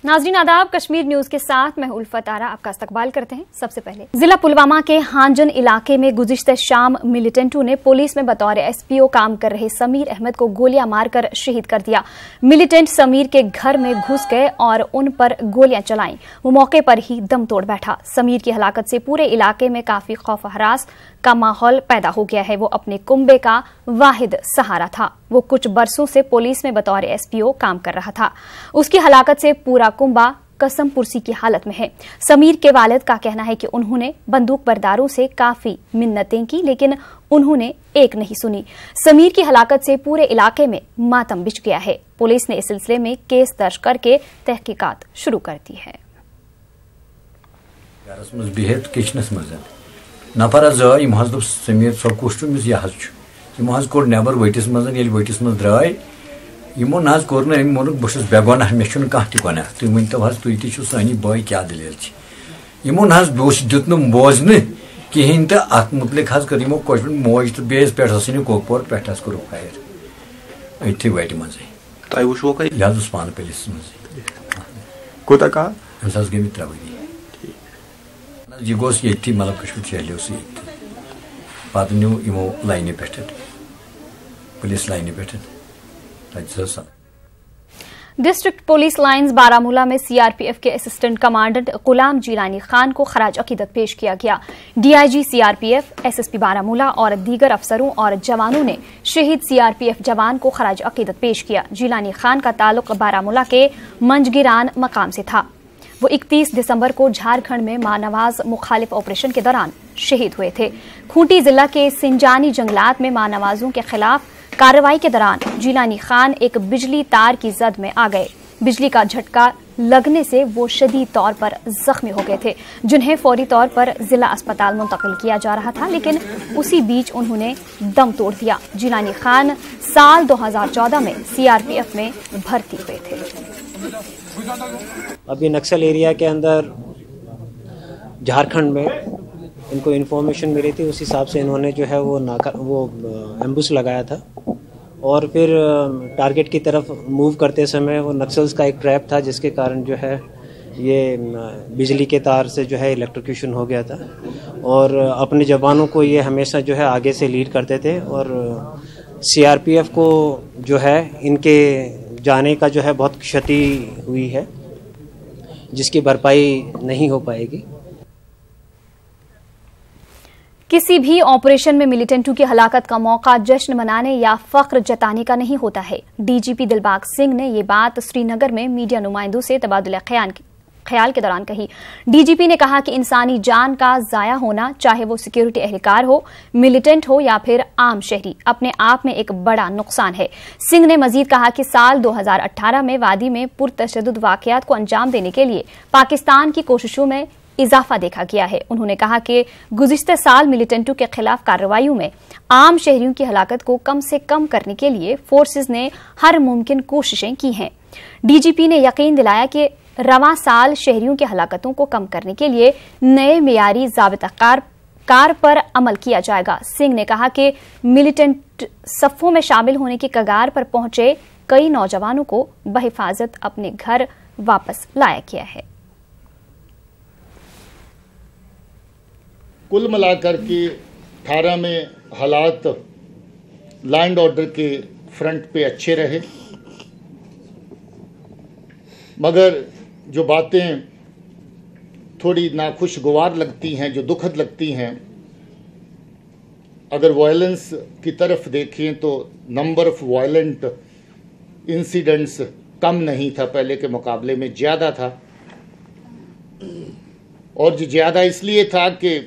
नाज़रीन आदाब, कश्मीर न्यूज के साथ मैं उल्फत आरा आपका इस्तकबाल करते हैं। सबसे पहले जिला पुलवामा के हांजन इलाके में गुज़िश्ता शाम मिलिटेंटों ने पुलिस में बतौर एसपीओ काम कर रहे समीर अहमद को गोलियां मारकर शहीद कर दिया। मिलिटेंट समीर के घर में घुस गए और उन पर गोलियां चलाईं। वो मौके पर ही दम तोड़ बैठा। समीर की हलाकत से पूरे इलाके में काफी खौफ हरास का माहौल पैदा हो गया है। वो अपने कुंबे का वाहिद सहारा था। वो कुछ बरसों से पुलिस में बतौर एसपीओ काम कर रहा था। उसकी हलाकत से पूरा कुंबा कसम पुरसी की हालत में है। समीर के वालिद का कहना है कि उन्होंने बंदूक बरदारों से काफी मिन्नतें की, लेकिन उन्होंने एक नहीं सुनी। समीर की हलाकत से पूरे इलाके में मातम बिछ गया है। पुलिस ने इस सिलसिले में केस दर्ज करके तहकीकात शुरू कर दी है। नफर समीर सोकुश यह कोर नबर वटिस वटिस मज द्राय यमो ना कोर मोन बहुत बेगुनाह मे कह गुनाह तुम वन तो तुम सानी बॉय क्या दलील यमो ना दुत बोजन कहें तो अत मुतलिक कर मोज तो बेस पे कोपवर पे कोर फायर अथी वट मजे यह पान पुलिस मज गई 3 वरी यह गोस ये मतलब कश्मीर चलो पे न्यू यमो लाइन पे पुलिस लाइन पे डिस्ट्रिक्ट पुलिस लाइन्स बारामूला में सीआरपीएफ के असिस्टेंट कमांडेंट गुलाम जीलानी खान को खराज अकीदत पेश किया गया। डीआईजी सीआरपीएफ, एसएसपी बारामूला और दीगर अफसरों और जवानों ने शहीद सीआरपीएफ जवान को खराज अकीदत पेश किया। जीलानी खान का ताल्लुक बारामूला के मंजगिरान मकाम से था। वो 31 दिसंबर को झारखंड में मानवाज मुखालिफ ऑपरेशन के दौरान शहीद हुए थे। खूंटी जिला के सिंजानी जंगलात में मानवाजों के खिलाफ कार्रवाई के दौरान जीलानी खान एक बिजली तार की जद में आ गए। बिजली का झटका लगने से वो शदीद तौर पर जख्मी हो गए थे, जिन्हें फौरी तौर पर जिला अस्पताल मुंतकिल किया जा रहा था, लेकिन उसी बीच उन्होंने दम तोड़ दिया। जीलानी खान साल 2014 में सीआरपीएफ में भर्ती हुए थे। अभी नक्सल एरिया के अंदर झारखंड में इनको इन्फॉर्मेशन मिली थी, उस हिसाब से इन्होंने जो है वो एम्बुश लगाया था और फिर टारगेट की तरफ मूव करते समय वो नक्सल्स का एक ट्रैप था, जिसके कारण जो है ये बिजली के तार से जो है इलेक्ट्रोक्यूशन हो गया था। और अपने जवानों को ये हमेशा जो है आगे से लीड करते थे और सीआरपीएफ को जो है इनके जाने का जो है बहुत क्षति हुई है, जिसकी भरपाई नहीं हो पाएगी। किसी भी ऑपरेशन में मिलिटेंटों की हलाकत का मौका जश्न मनाने या फख्र जताने का नहीं होता है। डीजीपी दिलबाग सिंह ने ये बात श्रीनगर में मीडिया नुमाइंदों से तबादुल ख्याल के दौरान कही। डीजीपी ने कहा कि इंसानी जान का जाया होना, चाहे वो सिक्योरिटी एहलकार हो, मिलिटेंट हो या फिर आम शहरी, अपने आप में एक बड़ा नुकसान है। सिंह ने मजीद कहा कि साल 2018 में वादी में पुरतशद्दुद वाकयात को अंजाम देने के लिए पाकिस्तान की कोशिशों में इजाफा देखा गया है। उन्होंने कहा कि गुज़िश्ता साल मिलिटेंटों के खिलाफ कार्रवाइयों में आम शहरियों की हलाकत को कम से कम करने के लिए फोर्सेस ने हर मुमकिन कोशिशें की हैं। डीजीपी ने यकीन दिलाया कि रवां साल शहरियों की हलाकतों को कम करने के लिए नए मियारी ज़ाबिता-कार पर अमल किया जाएगा। सिंह ने कहा कि मिलिटेंट सफ़ों में शामिल होने की कगार पर पहुंचे कई नौजवानों को बहिफाजत अपने घर वापस लाया गया है। कुल मिलाकर के 18 में हालात लैंड ऑर्डर के फ्रंट पे अच्छे रहे, मगर जो बातें थोड़ी नाखुशगवार लगती हैं, जो दुखद लगती हैं, अगर वायलेंस की तरफ देखें तो नंबर ऑफ वायलेंट इंसिडेंट्स कम नहीं था, पहले के मुकाबले में ज़्यादा था। और जो ज़्यादा इसलिए था कि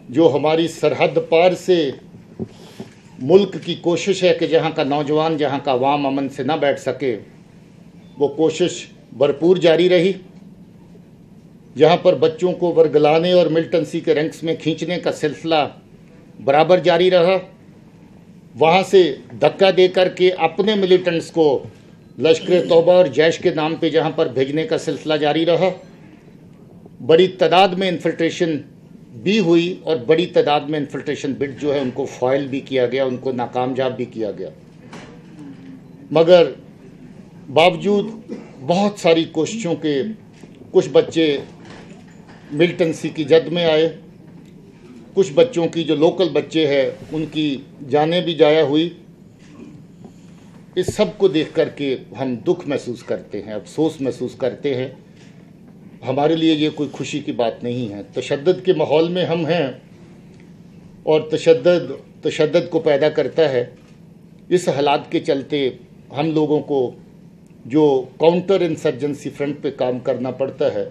जो हमारी सरहद पार से मुल्क की कोशिश है कि जहाँ का नौजवान, जहाँ का अवाम अमन से ना बैठ सके, वो कोशिश भरपूर जारी रही। जहाँ पर बच्चों को वर्गलाने और मिलिटेंसी के रैंक्स में खींचने का सिलसिला बराबर जारी रहा, वहाँ से धक्का दे करके अपने मिलिटेंट्स को लश्कर तौबा और जैश के नाम पे जहाँ पर भेजने का सिलसिला जारी रहा। बड़ी तादाद में इन्फिल्ट्रेशन भी हुई और बड़ी तादाद में इन्फिल्ट्रेशन बिट जो है उनको फॉइल भी किया गया, उनको नाकामयाब भी किया गया। मगर बावजूद बहुत सारी कोशिशों के कुछ बच्चे मिलिटेंसी की जद में आए, कुछ बच्चों की जो लोकल बच्चे हैं उनकी जानें भी जाया हुई। इस सब को देख करके हम दुख महसूस करते हैं, अफसोस महसूस करते हैं। हमारे लिए ये कोई खुशी की बात नहीं है। तशद्दुद के माहौल में हम हैं और तशद्दुद को पैदा करता है। इस हालात के चलते हम लोगों को जो काउंटर इंसर्जेंसी फ्रंट पे काम करना पड़ता है,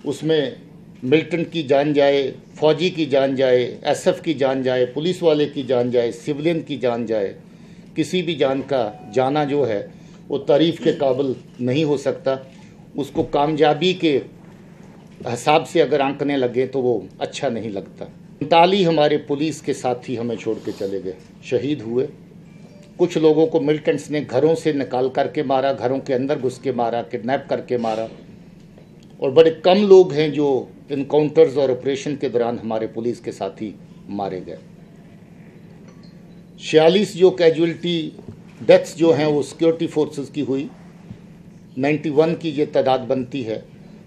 उसमें मिलिटेंट की जान जाए, फौजी की जान जाए, एसएफ की जान जाए, पुलिस वाले की जान जाए, सिविलियन की जान जाए, किसी भी जान का जाना जो है वो तारीफ़ के काबिल नहीं हो सकता। उसको कामयाबी के हिसाब से अगर आंकने लगे तो वो अच्छा नहीं लगता। 39 हमारे पुलिस के साथी हमें छोड़ के चले गए, शहीद हुए। कुछ लोगों को मिलिटेंट्स ने घरों से निकाल करके मारा, घरों के अंदर घुस के मारा, किडनैप करके मारा। और बड़े कम लोग हैं जो इनकाउंटर्स और ऑपरेशन के दौरान हमारे पुलिस के साथी मारे गए। 46 जो कैजुअल्टी डेथ्स जो हैं वो सिक्योरिटी फोर्सेस की हुई। 91 की ये तादाद बनती है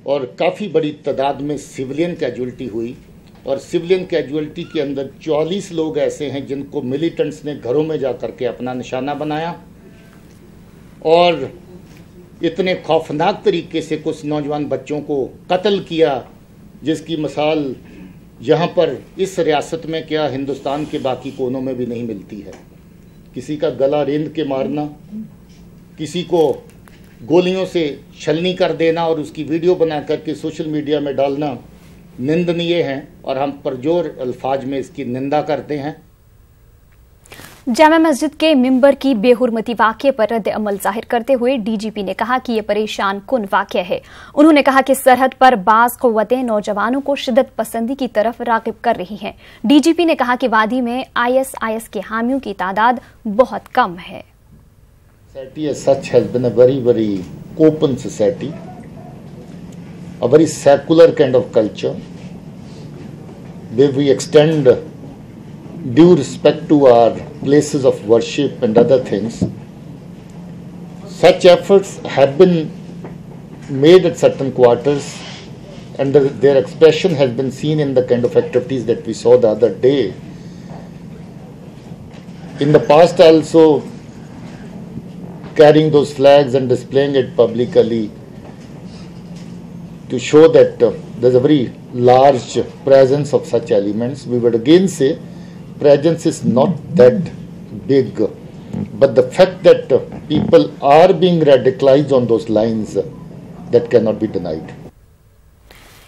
और काफ़ी बड़ी तादाद में सिविलियन कैजुअल्टी हुई। और सिविलियन कैजुअल्टी के अंदर 44 लोग ऐसे हैं जिनको मिलिटेंट्स ने घरों में जा कर के अपना निशाना बनाया और इतने खौफनाक तरीके से कुछ नौजवान बच्चों को कत्ल किया, जिसकी मिसाल यहाँ पर इस रियासत में क्या हिंदुस्तान के बाकी कोनों में भी नहीं मिलती है। किसी का गला रेंद के मारना, किसी को गोलियों से छलनी कर देना और उसकी वीडियो बना करके सोशल मीडिया में डालना निंदनीय है और हम पुरजोर अल्फाज में इसकी निंदा करते हैं। जामा मस्जिद के मिंबर की बेहुरमती वाक़ये पर रद्द अमल जाहिर करते हुए डीजीपी ने कहा कि यह परेशान कुन वाक़या है। उन्होंने कहा कि सरहद पर बाज़ क़ुव्वतें नौजवानों को शिद्दत पसंदी की तरफ राग़िब कर रही हैं। डीजीपी ने कहा कि वादी में ISIS के हामियों की तादाद बहुत कम है। Society as such has been a very open society, a very secular kind of culture, where we extend due respect to our places of worship and other things. Such efforts have been made at certain quarters and their expression has been seen in the kind of activities that we saw the other day. In the past also, carrying those flags and displaying it publicly to show that there's a very large presence of such elements. We would again say presence is not that big, but the fact that people are being radicalized on those lines, that cannot be denied.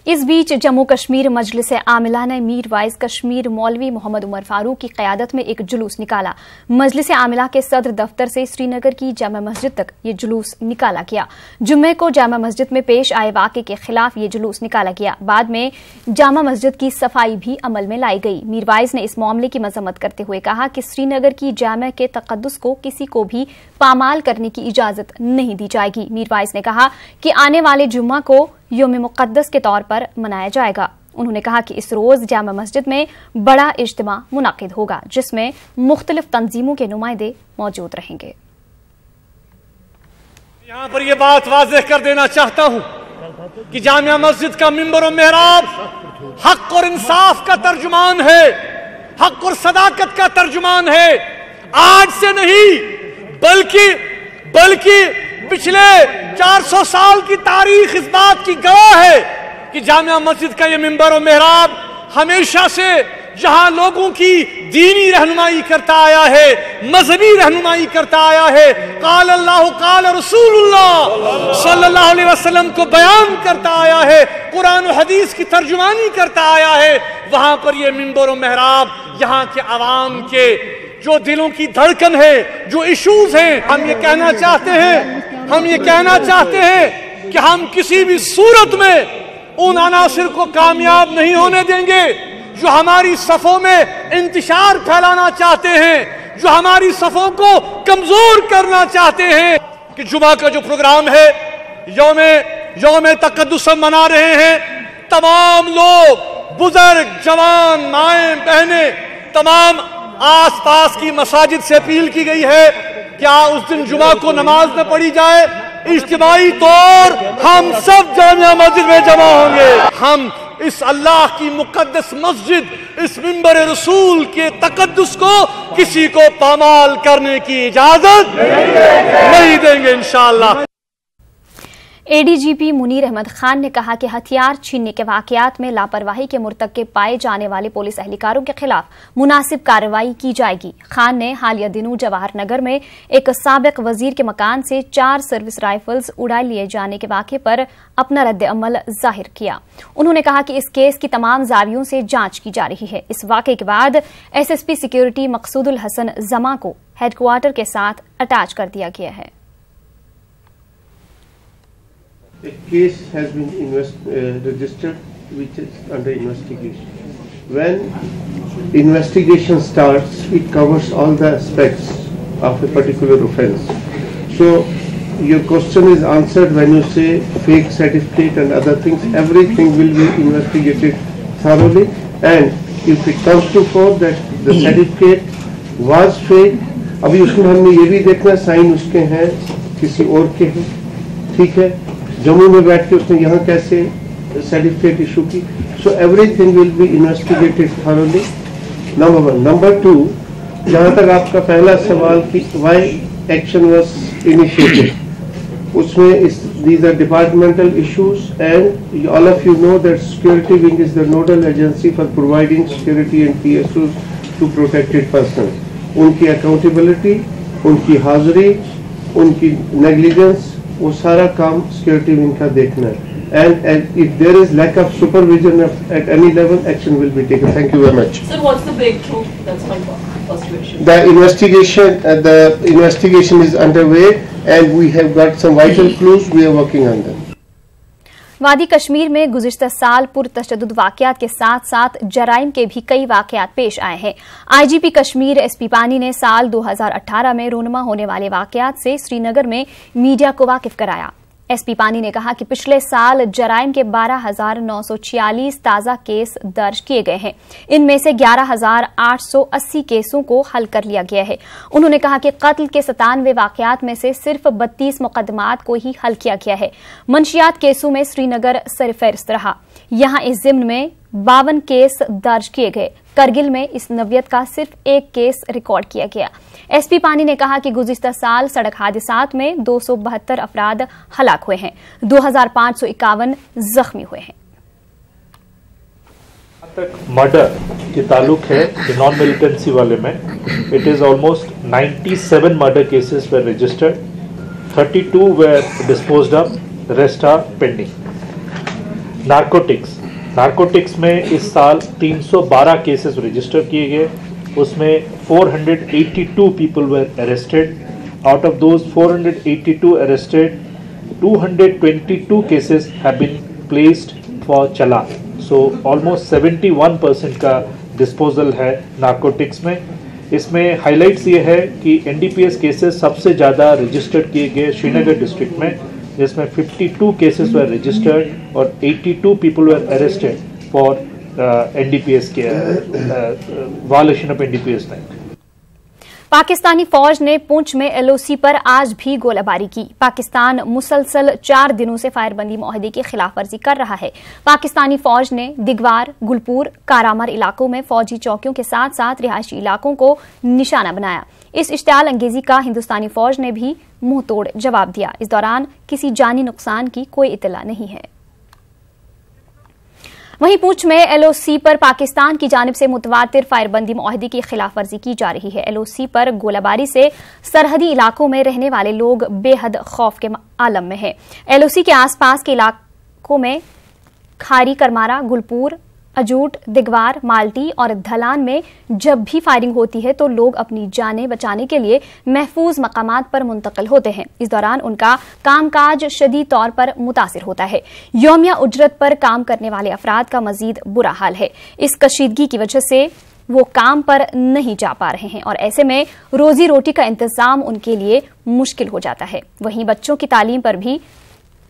इस बीच जम्मू कश्मीर मजलिस आमिला ने Mir wise Kashmir मौलवी मोहम्मद उमर फारूक की क़यादत में एक जुलूस निकाला। मजलिस आमिला के सदर दफ्तर से श्रीनगर की जामा मस्जिद तक ये जुलूस निकाला गया। जुम्मे को जामा मस्जिद में पेश आए वाक़े के खिलाफ ये जुलूस निकाला गया। बाद में जामा मस्जिद की सफाई भी अमल में लाई गई। मीर वाइज ने इस मामले की मजम्मत करते हुए कहा कि श्रीनगर की जामा के तक़द्दुस को किसी को भी पामाल करने की इजाजत नहीं दी जाएगी। मीर वाइज ने कहा कि आने वाले जुम्मा को योम मुक़द्दस के तौर पर मनाया जाएगा। उन्होंने कहा कि इस रोज जामा मस्जिद में बड़ा इज्तिमा मुनाकिद होगा, जिसमें मुख्तलिफ तंजीमों के नुमाइंदे मौजूद रहेंगे। यहाँ पर यह बात वाज़ेह कर देना चाहता हूँ कि जामिया मस्जिद का मिंबर और मेहराब हक और इंसाफ का तर्जुमान है, हक और सदाकत का तर्जुमान है। आज से नहीं बल्कि पिछले 400 साल की तारीख इस बात की गवाह है कि जामिया मस्जिद का ये मिंबर और मेहराब हमेशा से जहां लोगों की दीनी रहनुमाई करता आया है, मजहबी रहनुमाई करता आया है, काल अल्लाह काल रसूलुल्लाह सल्लल्लाहु अलैहि वसल्लम को बयान करता आया है, कुरान और हदीस की तर्जुमानी करता आया है, वहां पर ये मिंबर और मेहराब यहाँ के आवाम के जो दिलों की धड़कन है, जो इश्यूज हैं, हम ये कहना चाहते हैं कि हम किसी भी सूरत में उन अनासिर को कामयाब नहीं होने देंगे जो हमारी सफ़ों में इंतशार फैलाना चाहते हैं, जो हमारी सफ़ों को कमजोर करना चाहते हैं। कि जुमा का जो प्रोग्राम है यौम तक़द्दुस मना रहे हैं, तमाम लोग, बुजुर्ग, जवान, माएँ, बहनें, तमाम आसपास की मसाजिद से अपील की गई है कि उस दिन जुमा को नमाज न पढ़ी जाए, इज्तिमाई तौर हम सब जामिया मस्जिद में जमा होंगे। हम इस अल्लाह की मुकद्दस मस्जिद, इस मिंबर रसूल के तकद्दुस को किसी को पामाल करने की इजाजत नहीं देंगे इंशाअल्लाह। एडीजीपी मुनीर अहमद खान ने कहा कि हथियार छीनने के वाकयात में लापरवाही के मुर्तकिब पाए जाने वाले पुलिस एहलकारों के खिलाफ मुनासिब कार्रवाई की जाएगी। खान ने हालिया दिनों जवाहर नगर में एक साबिक वजीर के मकान से 4 सर्विस राइफल्स उड़ा लिए जाने के वाक़े पर अपना रद्द अमल जाहिर किया। उन्होंने कहा कि इस केस की तमाम जावियों से जांच की जा रही है। इस वाक़े के बाद एसएसपी सिक्योरिटी मकसूदुल हसन जमा को हेडक्वार्टर के साथ अटैच कर दिया गया है। A case has been registered which is under investigation. When investigation starts, it covers all the aspects of a particular offence. So your question is answered when you say fake certificate and other things. Everything will be investigated thoroughly, and if it comes to fore that the certificate was fake, अभी उसमें हमने ये भी देखना sign उसके हैं किसी और के हैं, ठीक है, जम्मू में बैठ के उसने यहाँ कैसे सर्टिफिकेट इशू की। So everything will be investigated thoroughly, number 1। Number 2, जहाँ तक आपका पहला सवाल कि व्हाई एक्शन वाज इनिशिएटेड, उसमें these are departmental issues and all of you know that security wing is the nodal agency for providing security and PSUs to protected person. उनकी accountability, उनकी हाजिरी, उनकी नेग्लिजेंस, वो सारा काम सिक्योरिटी विंग का देखना है। And if there is lack of supervision at any level, action will be taken. Thank you very much. Sir, what's the breakthrough? That's my first question. The investigation is underway, and we have got some vital clues. We are working on them. वादी कश्मीर में गुज़िश्ता साल पुरतशद्दुद वाक़यात के साथ साथ जराइम के भी कई वाक़यात पेश आए हैं। आईजीपी कश्मीर एसपी पानी ने साल 2018 में रोनमा होने वाले वाक़यात से श्रीनगर में मीडिया को वाकिफ कराया। एसपी पानी ने कहा कि पिछले साल जराइम के 12,946 ताज़ा केस दर्ज किए गए हैं। इनमें से 11,880 केसों को हल कर लिया गया है। उन्होंने कहा कि कत्ल के 97 वाक़यात में से सिर्फ 32 मुकदमात को ही हल किया गया है। मंशियात केसों में श्रीनगर सरफहरिस्त रहा। यहां इस ज़िम्न में 52 केस दर्ज किए गए। करगिल में इस नवियत का सिर्फ 1 केस रिकॉर्ड किया गया। एसपी पानी ने कहा कि गुज़िश्ता साल सड़क हादसात में 272 अफराद हलाक हुए हैं, 2551 जख्मी हुए हैं। तक मर्डर के ताल्लुक है नॉन मिलिटेंसी वाले में, it is almost 97 murder cases were registered, 32 were disposed of, rest are pending. Narcotics में इस साल 312 केसेस रजिस्टर किए गए, उसमें 482 people were arrested. Out of those 482 arrested, 222 cases have been placed for challan. So almost 71% का disposal है narcotics में। इसमें हाइलाइट्स ये है कि एनडीपीएस केसेस सबसे ज़्यादा रजिस्टर्ड किए गए श्रीनगर डिस्ट्रिक्ट में, जिसमें 52 केसेस वर रजिस्टर्ड और 82 people were arrested for NDPS के violation of NDPS act. Pakistani फौज ने पुंछ में एलओसी पर आज भी गोलाबारी की। पाकिस्तान मुसलसल 4 दिनों से फायरबंदी मुआहदे की खिलाफवर्जी कर रहा है। पाकिस्तानी फौज ने दिगवार, गुलपुर, कारामर इलाकों में फौजी चौकियों के साथ साथ रिहायशी इलाकों को निशाना बनाया। इस इश्तियाल अंगेजी का हिंदुस्तानी फौज ने भी मुंह तोड़ जवाब दिया। इस दौरान किसी जानी नुकसान की कोई इतला नहीं है। वहीं पुंछ में एलओसी पर पाकिस्तान की जानिब से मुतवातिर फायरबंदी मुआहदे की खिलाफवर्जी की जा रही है। एलओसी पर गोलाबारी से सरहदी इलाकों में रहने वाले लोग बेहद खौफ के आलम में हैं। एलओसी के आसपास के इलाकों में खारी, करमारा, गुलपुर, अजूट, दिगवार, माल्टी और धलान में जब भी फायरिंग होती है तो लोग अपनी जानें बचाने के लिए महफूज मकामात पर मुंतकिल होते हैं। इस दौरान उनका कामकाज शदीद तौर पर मुतासिर होता है। यौमिया उजरत पर काम करने वाले अफराद का मजीद बुरा हाल है। इस कशीदगी की वजह से वो काम पर नहीं जा पा रहे हैं और ऐसे में रोजी रोटी का इंतजाम उनके लिए मुश्किल हो जाता है। वहीं बच्चों की तालीम पर भी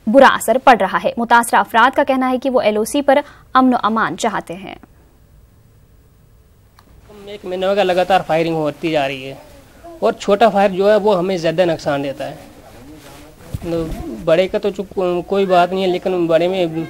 बुरा असर पड़ रहा है। मुतासरा अफराद का कहना है कि वो एलओसी पर अमन अमान चाहते हैं। 1 महीने का लगातार फायरिंग होती जा रही है और छोटा फायर जो है वो हमें ज़्यादा नुकसान देता है। बड़े का तो कोई बात नहीं है, लेकिन बड़े में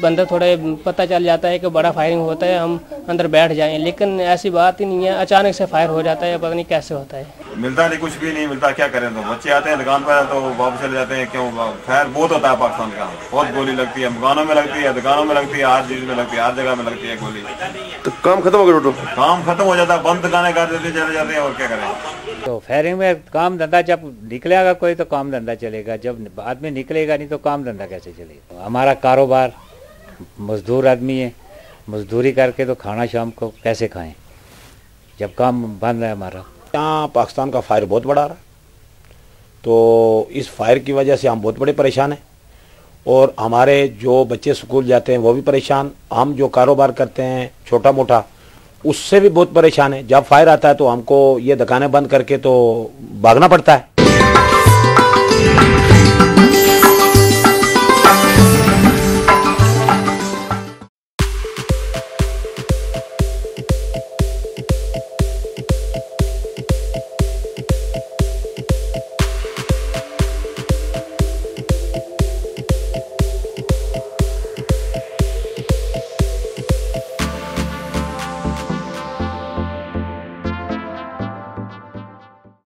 बंदा थोड़ा पता चल जाता है कि बड़ा फायरिंग होता है, हम अंदर बैठ जाएं, लेकिन ऐसी बात ही नहीं है, अचानक से फायर हो जाता है, पता नहीं कैसे होता है। मिलता नहीं, कुछ भी नहीं मिलता, क्या करें। तो बच्चे आते हैं दुकान पर तो वापस चले जाते हैं। क्यों? खैर बहुत होता है पाकिस्तान का, बहुत गोली लगती है, मकानों में लगती है, दुकानों में लगती है, हर चीज में लगती है, हर जगह में लगती है गोली। तो काम खत्म हो गया? टोटल काम खत्म हो जाता है, बंद दुकानें कर देते चले जाते हैं, और क्या करें। तो फायरिंग में काम धंधा जब निकलेगा कोई तो काम धंधा चलेगा, जब बाद में निकलेगा नहीं तो काम धंधा कैसे चलेगा। हमारा कारोबार मजदूर आदमी है, मजदूरी करके तो खाना शाम को कैसे खाएं जब काम बंद है हमारा। यहाँ पाकिस्तान का फायर बहुत बड़ा रहा, तो इस फायर की वजह से हम बहुत बड़े परेशान हैं, और हमारे जो बच्चे स्कूल जाते हैं वो भी परेशान, हम जो कारोबार करते हैं छोटा मोटा उससे भी बहुत परेशान है। जब फायर आता है तो हमको ये दुकानें बंद करके तो भागना पड़ता है।